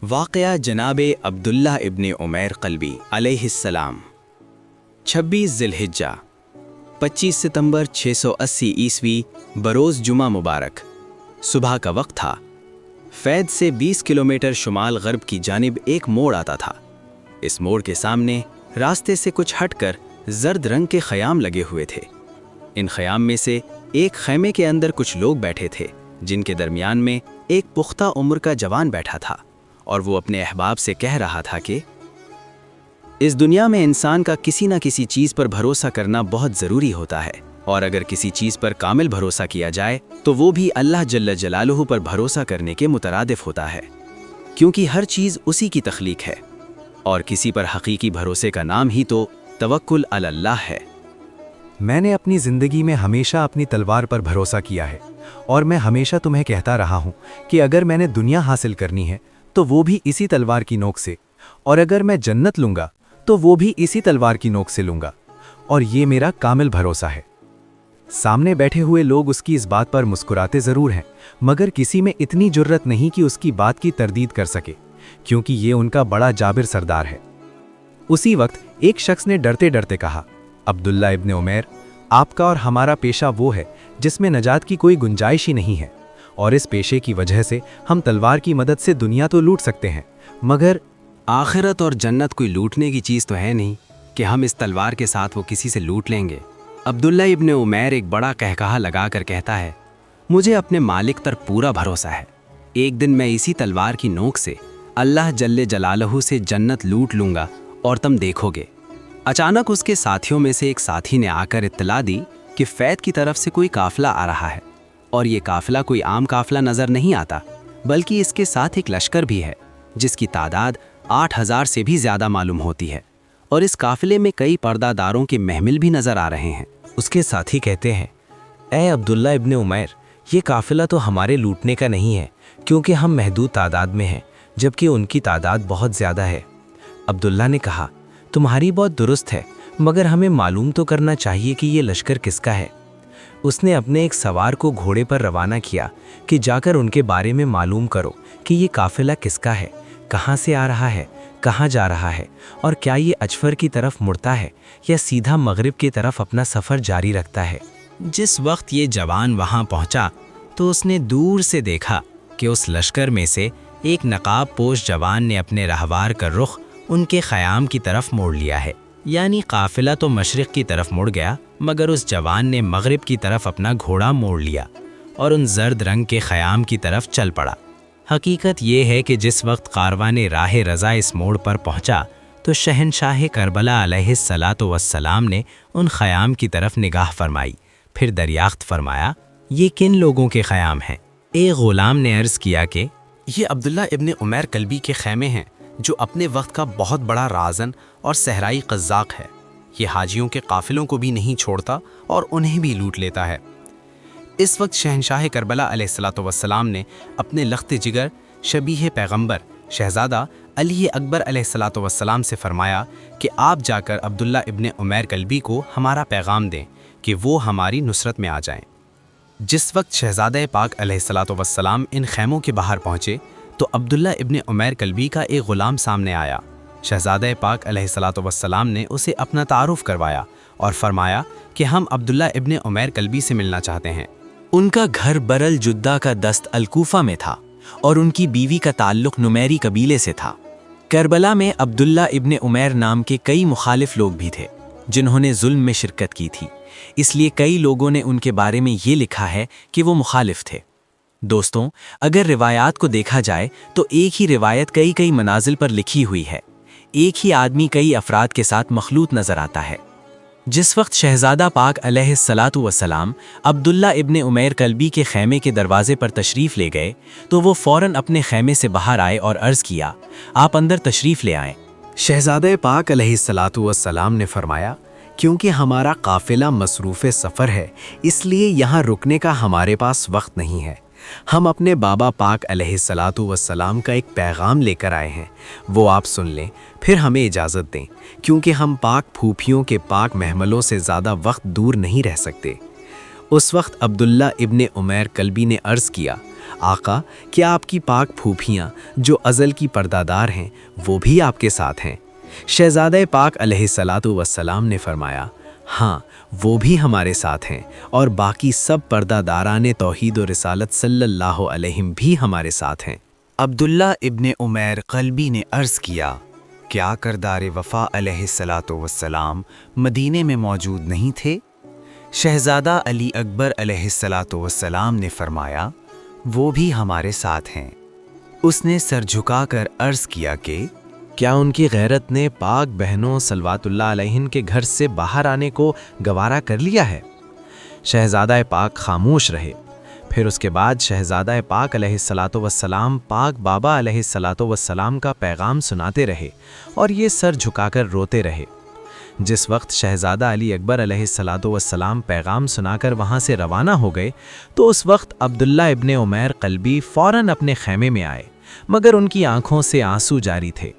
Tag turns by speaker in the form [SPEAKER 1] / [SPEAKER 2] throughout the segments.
[SPEAKER 1] واقعہ جناب عبداللہ ابن عمیر قلبی علیہ السلام 26 ذی الحجہ 25 ستمبر 680 عیسوی بروز جمعہ مبارک صبح کا وقت تھا۔ فید سے 20 کلومیٹر شمال غرب کی جانب ایک موڑ آتا تھا۔ اس موڑ کے سامنے راستے سے کچھ ہٹ کر زرد رنگ کے خیام لگے ہوئے تھے۔ ان خیام میں سے ایک خیمے کے اندر کچھ لوگ بیٹھے تھے، جن کے درمیان میں ایک پختہ عمر کا جوان بیٹھا تھا، اور وہ اپنے احباب سے کہہ رہا تھا کہ اس دنیا میں انسان کا کسی نہ کسی چیز پر بھروسہ کرنا بہت ضروری ہوتا ہے، اور اگر کسی چیز پر کامل بھروسہ کیا جائے تو وہ بھی اللہ جل جلالہ پر بھروسہ کرنے کے مترادف ہوتا ہے، کیونکہ ہر چیز اسی کی تخلیق ہے، اور کسی پر حقیقی بھروسے کا نام ہی تو توکل علی اللہ ہے۔
[SPEAKER 2] میں نے اپنی زندگی میں ہمیشہ اپنی تلوار پر بھروسہ کیا ہے، اور میں ہمیشہ تمہیں کہتا رہا ہوں کہ اگر میں نے دنیا حاصل کرنی ہے تو وہ بھی اسی تلوار کی نوک سے، اور اگر میں جنت لوں گا تو وہ بھی اسی تلوار کی نوک سے لوں گا، اور یہ میرا کامل بھروسہ ہے۔ سامنے بیٹھے ہوئے لوگ اس کی اس بات پر مسکراتے ضرور ہیں، مگر کسی میں اتنی جرت نہیں کہ اس کی بات کی تردید کر سکے، کیونکہ یہ ان کا بڑا جابر سردار ہے۔ اسی وقت ایک شخص نے ڈرتے ڈرتے کہا، عبداللہ ابن عمیر، آپ کا اور ہمارا پیشہ وہ ہے جس میں نجات کی کوئی گنجائش ہی نہیں ہے، اور اس پیشے کی وجہ سے ہم تلوار کی مدد سے دنیا تو لوٹ سکتے ہیں، مگر
[SPEAKER 3] آخرت اور جنت کوئی لوٹنے کی چیز تو ہے نہیں کہ ہم اس تلوار کے ساتھ وہ کسی سے لوٹ لیں گے۔ عبداللہ ابن عمیر ایک بڑا کہکہا لگا کر کہتا ہے، مجھے اپنے مالک پر پورا بھروسہ ہے، ایک دن میں اسی تلوار کی نوک سے اللہ جل جلالہ سے جنت لوٹ لوں گا، اور تم دیکھو گے۔ اچانک اس کے ساتھیوں میں سے ایک ساتھی نے آ کر اطلاع دی کہ فید کی طرف سے کوئی قافلہ آ رہا ہے، اور یہ قافلہ کوئی عام قافلہ نظر نہیں آتا، بلکہ اس کے ساتھ ایک لشکر بھی ہے جس کی تعداد 8000 سے بھی زیادہ معلوم ہوتی ہے، اور اس قافلے میں کئی پردہ داروں کے محمل بھی نظر آ رہے ہیں۔
[SPEAKER 4] اس کے ساتھی کہتے ہیں، اے عبداللہ ابن عمیر، یہ قافلہ تو ہمارے لوٹنے کا نہیں ہے، کیونکہ ہم محدود تعداد میں ہیں، جبکہ ان کی تعداد بہت زیادہ ہے۔ عبداللہ نے کہا، تمہاری بات درست ہے، مگر ہمیں معلوم تو کرنا چاہیے کہ یہ لشکر کس کا ہے۔ اس نے اپنے ایک سوار کو گھوڑے پر روانہ کیا کہ جا کر ان کے بارے میں معلوم کرو کہ یہ قافلہ کس کا ہے، کہاں سے آ رہا ہے، کہاں جا رہا ہے، اور کیا یہ اجفر کی طرف مڑتا ہے یا سیدھا مغرب کی طرف اپنا سفر جاری رکھتا ہے۔
[SPEAKER 1] جس وقت یہ جوان وہاں پہنچا تو اس نے دور سے دیکھا کہ اس لشکر میں سے ایک نقاب پوش جوان نے اپنے رہوار کا رخ ان کے خیام کی طرف موڑ لیا ہے، یعنی قافلہ تو مشرق کی طرف مڑ گیا، مگر اس جوان نے مغرب کی طرف اپنا گھوڑا موڑ لیا اور ان زرد رنگ کے خیام کی طرف چل پڑا۔ حقیقت یہ ہے کہ جس وقت کاروان راہ رضا اس موڑ پر پہنچا تو شہنشاہ کربلا علیہ السلام نے ان خیام کی طرف نگاہ فرمائی، پھر دریافت فرمایا، یہ کن لوگوں کے خیام ہیں؟ ایک غلام نے عرض کیا کہ
[SPEAKER 3] یہ عبداللہ ابن عمیر قلبی کے خیمے ہیں، جو اپنے وقت کا بہت بڑا رازن اور صحرائی قزاق ہے۔ یہ حاجیوں کے قافلوں کو بھی نہیں چھوڑتا اور انہیں بھی لوٹ لیتا ہے۔ اس وقت شہنشاہ کربلا علیہ السلام نے اپنے لخت جگر شبیہ پیغمبر شہزادہ علی اکبر علیہ السلام سے فرمایا کہ آپ جا کر عبداللہ ابن عمیر قلبی کو ہمارا پیغام دیں کہ وہ ہماری نصرت میں آ جائیں۔ جس وقت شہزادہ پاک علیہ السلام ان خیموں کے باہر پہنچے تو عبداللہ ابن عمیر قلبی کا ایک غلام سامنے آیا۔ شہزادہ پاک علیہ السلام نے اسے اپنا تعارف کروایا اور فرمایا کہ ہم عبداللہ ابن عمیر قلبی سے ملنا چاہتے ہیں۔
[SPEAKER 4] ان کا گھر برل جدہ کا دست الکوفہ میں تھا، اور ان کی بیوی کا تعلق نمیری قبیلے سے تھا۔ کربلا میں عبداللہ ابن عمیر نام کے کئی مخالف لوگ بھی تھے جنہوں نے ظلم میں شرکت کی تھی، اس لیے کئی لوگوں نے ان کے بارے میں یہ لکھا ہے کہ وہ مخالف تھے۔ دوستوں، اگر روایات کو دیکھا جائے تو ایک ہی روایت کئی منازل پر لکھی ہوئی ہے، ایک ہی آدمی کئی افراد کے ساتھ مخلوط نظر آتا ہے۔ جس وقت شہزادہ پاک علیہ السلام عبداللہ ابن عمیر قلبی کے خیمے کے دروازے پر تشریف لے گئے تو وہ فوراً اپنے خیمے سے باہر آئے اور عرض کیا، آپ اندر تشریف لے آئیں۔
[SPEAKER 3] شہزادہ پاک علیہ السلام نے فرمایا، کیونکہ ہمارا قافلہ مصروف سفر ہے، اس لیے یہاں رکنے کا ہمارے پاس وقت نہیں ہے۔ ہم اپنے بابا پاک علیہ السلام کا ایک پیغام لے کر آئے ہیں، وہ آپ سن لیں، پھر ہمیں اجازت دیں، کیونکہ ہم پاک پھوپھیوں کے پاک محملوں سے زیادہ وقت دور نہیں رہ سکتے۔ اس وقت عبداللہ ابن عمیر کلبی نے عرض کیا، آقا کیا آپ کی پاک پھوپھیاں جو ازل کی پردادار ہیں وہ بھی آپ کے ساتھ ہیں؟ شہزادہ پاک علیہ الصلاۃ والسلام نے فرمایا، ہاں وہ بھی ہمارے ساتھ ہیں، اور باقی سب پردہ داران توحید و رسالت صلی اللہ علیہ بھی ہمارے ساتھ ہیں۔
[SPEAKER 5] عبداللہ ابن عمیر قلبی نے عرض کیا، کیا کردار وفا علیہ الصلاۃ والسلام مدینے میں موجود نہیں تھے؟ شہزادہ علی اکبر علیہ الصلاۃ والسلام نے فرمایا، وہ بھی ہمارے ساتھ ہیں۔ اس نے سر جھکا کر عرض کیا کہ
[SPEAKER 3] کیا ان کی غیرت نے پاک بہنوں صلوات اللہ علیہن کے گھر سے باہر آنے کو گوارا کر لیا ہے؟ شہزادہ پاک خاموش رہے۔ پھر اس کے بعد شہزادہ پاک علیہ الصلاۃ والسلام پاک بابا علیہ الصلاۃ والسلام کا پیغام سناتے رہے اور یہ سر جھکا کر روتے رہے۔ جس وقت شہزادہ علی اکبر علیہ الصلاۃ والسلام پیغام سنا کر وہاں سے روانہ ہو گئے تو اس وقت عبداللہ ابن عمیر قلبی فوراً اپنے خیمے میں آئے، مگر ان کی آنکھوں سے آنسو جاری تھے۔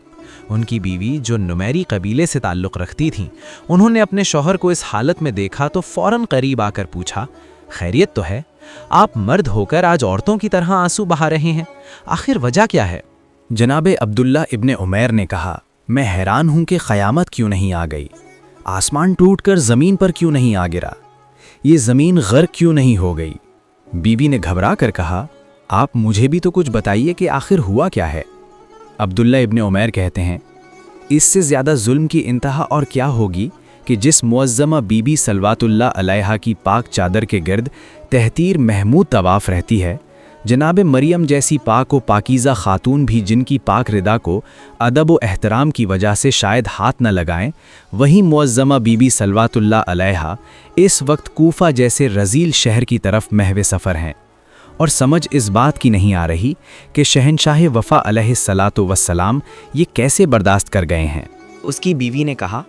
[SPEAKER 3] ان کی بیوی جو نمیری قبیلے سے تعلق رکھتی تھیں، انہوں نے اپنے شوہر کو اس حالت میں دیکھا تو فوراً قریب آ کر پوچھا، خیریت تو ہے؟ آپ مرد ہو کر آج عورتوں کی طرح آنسو بہا رہے ہیں، آخر وجہ کیا ہے؟
[SPEAKER 1] جناب عبداللہ ابن عمیر نے کہا، میں حیران ہوں کہ قیامت کیوں نہیں آ گئی، آسمان ٹوٹ کر زمین پر کیوں نہیں آ گرا، یہ زمین غرق کیوں نہیں ہو گئی؟ بیوی نے گھبرا کر کہا، آپ مجھے بھی تو کچھ بتائیے کہ آخر ہوا کیا ہے؟ عبداللہ ابن عمیر کہتے ہیں، اس سے زیادہ ظلم کی انتہا اور کیا ہوگی کہ جس معظمہ بی بی صلوات اللہ علیہا کی پاک چادر کے گرد تہتیر محمود طواف رہتی ہے، جناب مریم جیسی پاک و پاکیزہ خاتون بھی جن کی پاک ردا کو ادب و احترام کی وجہ سے شاید ہاتھ نہ لگائیں، وہی معظمہ بی بی صلوات اللہ علیہا اس وقت کوفہ جیسے رذیل شہر کی طرف محو سفر ہیں، اور سمجھ اس بات کی نہیں آ رہی کہ شہنشاہ وفا علیہ الصلاۃ والسلام یہ کیسے برداشت کر گئے ہیں۔
[SPEAKER 6] اس کی بیوی نے کہا،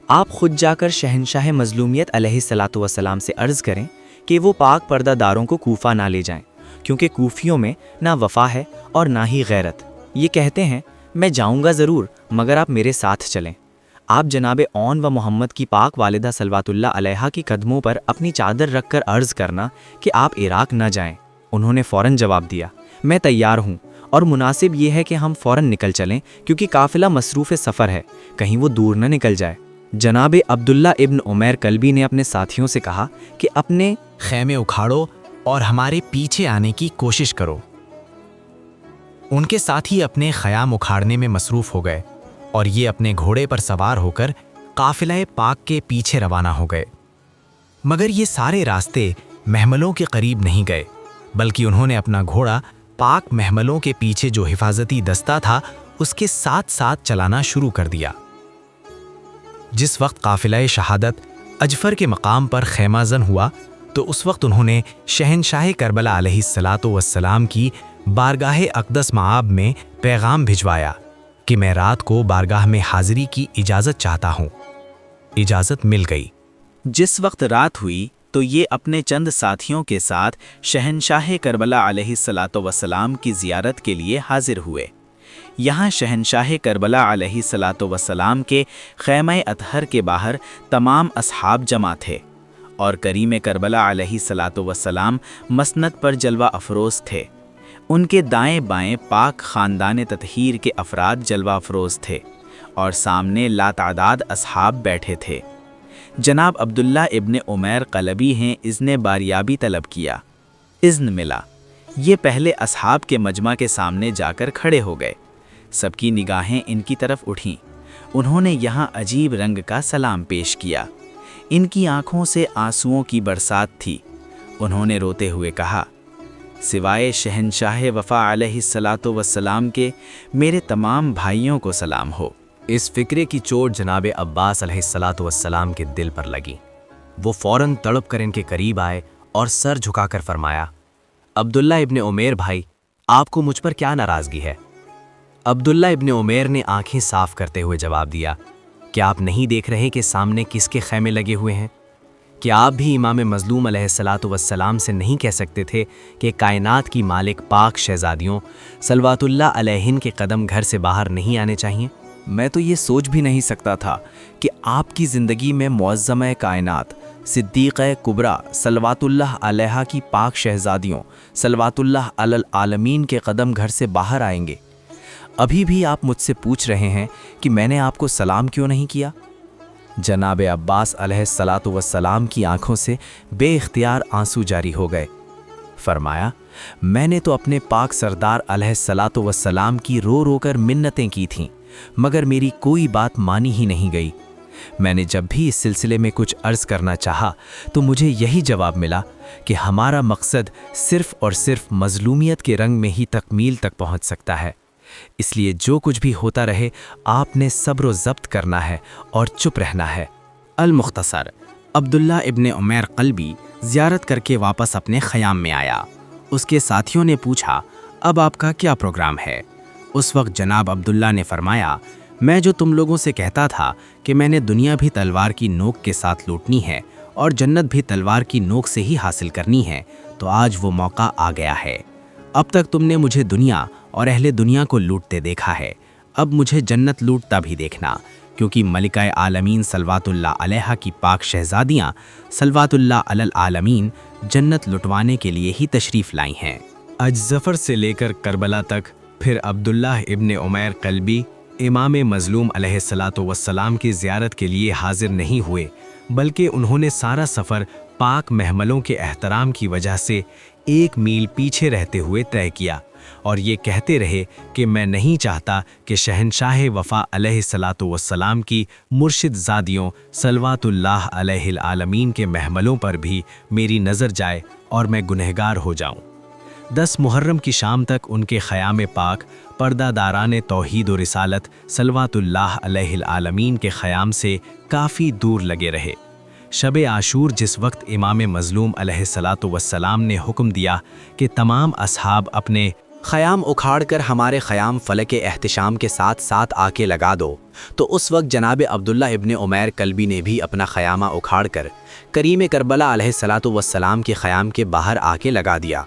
[SPEAKER 6] آپ خود جا کر شہنشاہ مظلومیت علیہ الصلاۃ والسلام سے عرض کریں کہ وہ پاک پردہ داروں کو کوفہ نہ لے جائیں، کیونکہ کوفیوں میں نہ وفا ہے اور نہ ہی غیرت۔ یہ کہتے ہیں، میں جاؤں گا ضرور مگر آپ میرے ساتھ چلیں۔ آپ جناب اون و محمد کی پاک والدہ صلوات اللہ علیہا کی قدموں پر اپنی چادر رکھ کر عرض کرنا کہ آپ عراق نہ جائیں۔ انہوں نے فوراً جواب دیا، میں تیار ہوں، اور مناسب یہ ہے کہ ہم فوراً نکل چلیں کیونکہ قافلہ مصروف سفر ہے، کہیں وہ دور نہ نکل جائے۔ جناب عبداللہ ابن عمیر کلبی نے اپنے ساتھیوں سے کہا کہ اپنے
[SPEAKER 3] خیمے اکھاڑو اور ہمارے پیچھے آنے کی کوشش کرو۔ ان کے ساتھی اپنے خیام اکھاڑنے میں مصروف ہو گئے اور یہ اپنے گھوڑے پر سوار ہو کر قافلہ پاک کے پیچھے روانہ ہو گئے، مگر یہ سارے راستے محملوں کے قریب نہیں گئے، بلکہ انہوں نے اپنا گھوڑا پاک محملوں کے پیچھے جو حفاظتی دستہ تھا اس کے ساتھ ساتھ چلانا شروع کر دیا۔ جس وقت قافلہ شہادت اجفر کے مقام پر خیمہ زن ہوا تو اس وقت انہوں نے شہنشاہ کربلا علیہ الصلاۃ والسلام کی بارگاہ اقدس معاب میں پیغام بھجوایا کہ میں رات کو بارگاہ میں حاضری کی اجازت چاہتا ہوں۔ اجازت مل گئی۔
[SPEAKER 1] جس وقت رات ہوئی تو یہ اپنے چند ساتھیوں کے ساتھ شہنشاہ کربلا علیہ الصلاۃ والسلام کی زیارت کے لیے حاضر ہوئے۔ یہاں شہنشاہ کربلا علیہ الصلاۃ والسلام کے خیمہ اطہر کے باہر تمام اصحاب جمع تھے، اور کریم کربلا علیہ الصلاۃ والسلام مسند پر جلوہ افروز تھے۔ ان کے دائیں بائیں پاک خاندان تطہیر کے افراد جلوہ افروز تھے، اور سامنے لاتعداد اصحاب بیٹھے تھے۔ جناب عبداللہ ابن عمیر قلبی ہیں اذن باریابی طلب کیا، اذن ملا۔ یہ پہلے اصحاب کے مجمع کے سامنے جا کر کھڑے ہو گئے، سب کی نگاہیں ان کی طرف اٹھیں۔ انہوں نے یہاں عجیب رنگ کا سلام پیش کیا، ان کی آنکھوں سے آنسوؤں کی برسات تھی۔ انہوں نے روتے ہوئے کہا، سوائے شہنشاہ وفا علیہ الصلاۃ والسلام کے میرے تمام بھائیوں کو سلام ہو۔
[SPEAKER 3] اس فکرے کی چوٹ جناب عباس علیہ الصلاۃ والسلام کے دل پر لگی۔ وہ فوراً تڑپ کر ان کے قریب آئے اور سر جھکا کر فرمایا، عبداللہ ابن عمیر بھائی، آپ کو مجھ پر کیا ناراضگی ہے؟ عبداللہ ابن عمیر نے آنکھیں صاف کرتے ہوئے جواب دیا، کیا آپ نہیں دیکھ رہے کہ سامنے کس کے خیمے لگے ہوئے ہیں؟ کیا آپ بھی امام مظلوم علیہ الصلاۃ والسلام سے نہیں کہہ سکتے تھے کہ کائنات کی مالک پاک شہزادیوں صلوات اللہ علیہن کے قدم گھر سے باہر نہیں آنے چاہیے؟
[SPEAKER 1] میں تو یہ سوچ بھی نہیں سکتا تھا کہ آپ کی زندگی میں معظمہ کائنات
[SPEAKER 6] صدیقہ کبریٰ صلوات اللہ علیہا کی پاک شہزادیوں صلوات اللہ علی العالمین کے قدم گھر سے باہر آئیں گے۔ ابھی بھی آپ مجھ سے پوچھ رہے ہیں کہ میں نے آپ کو سلام کیوں نہیں کیا؟ جناب عباس علیہ الصلاۃ والسلام کی آنکھوں سے بے اختیار آنسو جاری ہو گئے۔ فرمایا، میں نے تو اپنے پاک سردار علیہ الصلاۃ والسلام کی رو رو کر منتیں کی تھیں، مگر میری کوئی بات مانی ہی نہیں گئی۔ میں نے جب بھی اس سلسلے میں کچھ عرض کرنا چاہا تو مجھے یہی جواب ملا کہ ہمارا مقصد صرف اور صرف مظلومیت کے رنگ میں ہی تکمیل تک پہنچ سکتا ہے، اس لیے جو کچھ بھی ہوتا رہے آپ نے صبر و ضبط کرنا ہے اور چپ رہنا ہے۔
[SPEAKER 3] المختصر، عبداللہ ابن عمیر قلبی زیارت کر کے واپس اپنے خیام میں آیا۔ اس کے ساتھیوں نے پوچھا، اب آپ کا کیا پروگرام ہے؟ اس وقت جناب عبداللہ نے فرمایا، میں جو تم لوگوں سے کہتا تھا کہ میں نے دنیا بھی تلوار کی نوک کے ساتھ لوٹنی ہے اور جنت بھی تلوار کی نوک سے ہی حاصل کرنی ہے، تو آج وہ موقع آ گیا ہے۔ اب تک تم نے مجھے دنیا اور اہل دنیا کو لوٹتے دیکھا ہے، اب مجھے جنت لوٹتا بھی دیکھنا، کیونکہ ملکہ عالمین صلوات اللہ علیہا کی پاک شہزادیاں صلوات اللہ علی العالمین جنت لٹوانے کے لیے ہی تشریف لائی ہیں۔
[SPEAKER 1] ظفر سے لے کر کربلا تک پھر عبداللہ ابن عمیر قلبی امام مظلوم علیہ الصلاۃ والسلام کی زیارت کے لیے حاضر نہیں ہوئے، بلکہ انہوں نے سارا سفر پاک محملوں کے احترام کی وجہ سے 1 میل پیچھے رہتے ہوئے طے کیا، اور یہ کہتے رہے کہ میں نہیں چاہتا کہ شہنشاہ وفا علیہ الصلاۃ والسلام کی مرشد زادیوں صلوات اللہ علیہ العالمین کے محملوں پر بھی میری نظر جائے اور میں گنہگار ہو جاؤں۔ 10 محرم کی شام تک ان کے خیام پاک پردہ داران توحید و رسالت صلوات اللہ علیہ العالمین کے خیام سے کافی دور لگے رہے۔ شب عاشور جس وقت امام مظلوم علیہ الصلاۃ والسلام نے حکم دیا کہ تمام اصحاب اپنے
[SPEAKER 6] خیام اکھاڑ کر ہمارے خیام فلک احتشام کے ساتھ ساتھ آ کے لگا دو، تو اس وقت جناب عبداللہ ابن عمیر قلبی نے بھی اپنا خیامہ اکھاڑ کر کریم کربلا علیہ الصلاۃ والسلام کے خیام کے باہر آ کے لگا دیا،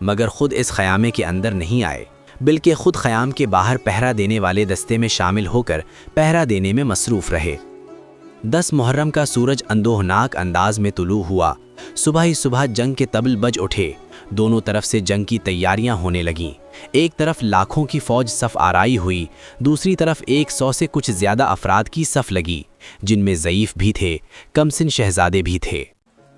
[SPEAKER 6] مگر خود اس خیامے کے اندر نہیں آئے، بلکہ خود خیام کے باہر پہرا دینے والے دستے میں شامل ہو کر پہرا دینے میں مصروف رہے۔ 10 محرم کا سورج اندوہناک انداز میں طلوع ہوا، صبح ہی صبح جنگ کے طبل بج اٹھے، دونوں طرف سے جنگ کی تیاریاں ہونے لگیں۔ ایک طرف لاکھوں کی فوج صف آرائی ہوئی، دوسری طرف 100 سے کچھ زیادہ افراد کی صف لگی، جن میں ضعیف بھی تھے، کم سن شہزادے بھی تھے۔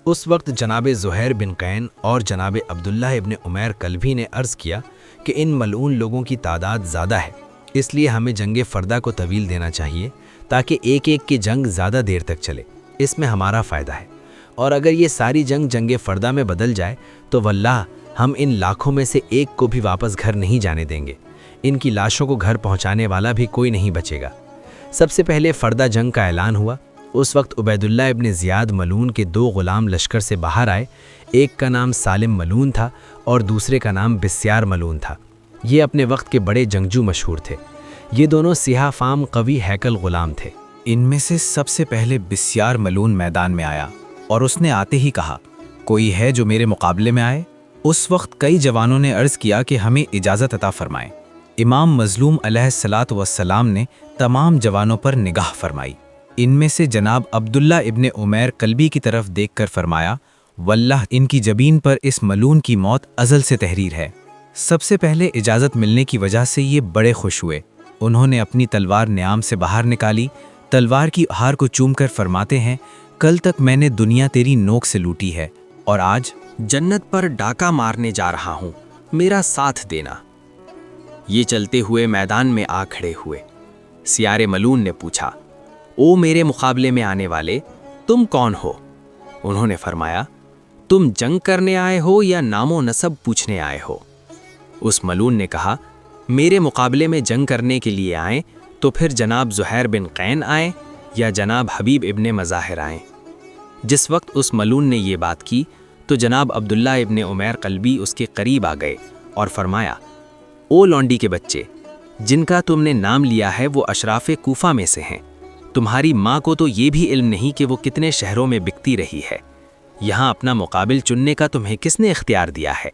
[SPEAKER 3] اس وقت جناب زہیر بن قین اور جناب عبداللہ ابن عمیر قلبی نے عرض کیا کہ ان ملعون لوگوں کی تعداد زیادہ ہے، اس لیے ہمیں جنگ فردہ کو طویل دینا چاہیے تاکہ ایک ایک کی جنگ زیادہ دیر تک چلے، اس میں ہمارا فائدہ ہے، اور اگر یہ ساری جنگ فردہ میں بدل جائے تو واللہ ہم ان لاکھوں میں سے ایک کو بھی واپس گھر نہیں جانے دیں گے، ان کی لاشوں کو گھر پہنچانے والا بھی کوئی نہیں بچے گا۔ سب سے پہلے فردہ جنگ کا اعلان ہوا۔ اس وقت عبیداللہ ابن زیاد ملعون کے 2 غلام لشکر سے باہر آئے، ایک کا نام سالم ملعون تھا اور دوسرے کا نام بسیار ملعون تھا۔ یہ اپنے وقت کے بڑے جنگجو مشہور تھے، یہ دونوں سیاہ فام قوی ہیکل غلام تھے۔
[SPEAKER 4] ان میں سے سب سے پہلے بسیار ملعون میدان میں آیا اور اس نے آتے ہی کہا، کوئی ہے جو میرے مقابلے میں آئے؟ اس وقت کئی جوانوں نے عرض کیا کہ ہمیں اجازت عطا فرمائیں۔ امام مظلوم علیہ الصلاۃ والسلام نے تمام جوانوں پر نگاہ فرمائی، ان میں سے جناب عبداللہ ابن عمیر قلبی کی طرف دیکھ کر فرمایا، واللہ ان کی جبین پر اس ملعون کی موت ازل سے تحریر ہے۔ سب سے پہلے اجازت ملنے کی وجہ سے یہ بڑے خوش ہوئے، انہوں نے اپنی تلوار نیام سے باہر نکالی، تلوار کی ہار کو چوم کر فرماتے ہیں، کل تک میں نے دنیا تیری نوک سے لوٹی ہے اور آج
[SPEAKER 1] جنت پر ڈاکہ مارنے جا رہا ہوں، میرا ساتھ دینا۔ یہ چلتے ہوئے میدان میں آ کھڑے ہوئے۔ سیار ملعون نے پوچھا، او میرے مقابلے میں آنے والے، تم کون ہو؟ انہوں نے فرمایا، تم جنگ کرنے آئے ہو یا نام و نسب پوچھنے آئے ہو؟ اس ملعون نے کہا، میرے مقابلے میں جنگ کرنے کے لیے آئیں تو پھر جناب زہیر بن قین آئیں یا جناب حبیب ابن مظاہر آئیں۔ جس وقت اس ملعون نے یہ بات کی تو جناب عبداللہ ابن عمیر قلبی اس کے قریب آ گئے اور فرمایا، او لونڈی کے بچے، جن کا تم نے نام لیا ہے وہ اشراف کوفہ میں سے ہیں، تمہاری ماں کو تو یہ بھی علم نہیں کہ وہ کتنے شہروں میں بکتی رہی ہے، یہاں اپنا مقابل چننے کا تمہیں کس نے اختیار دیا ہے؟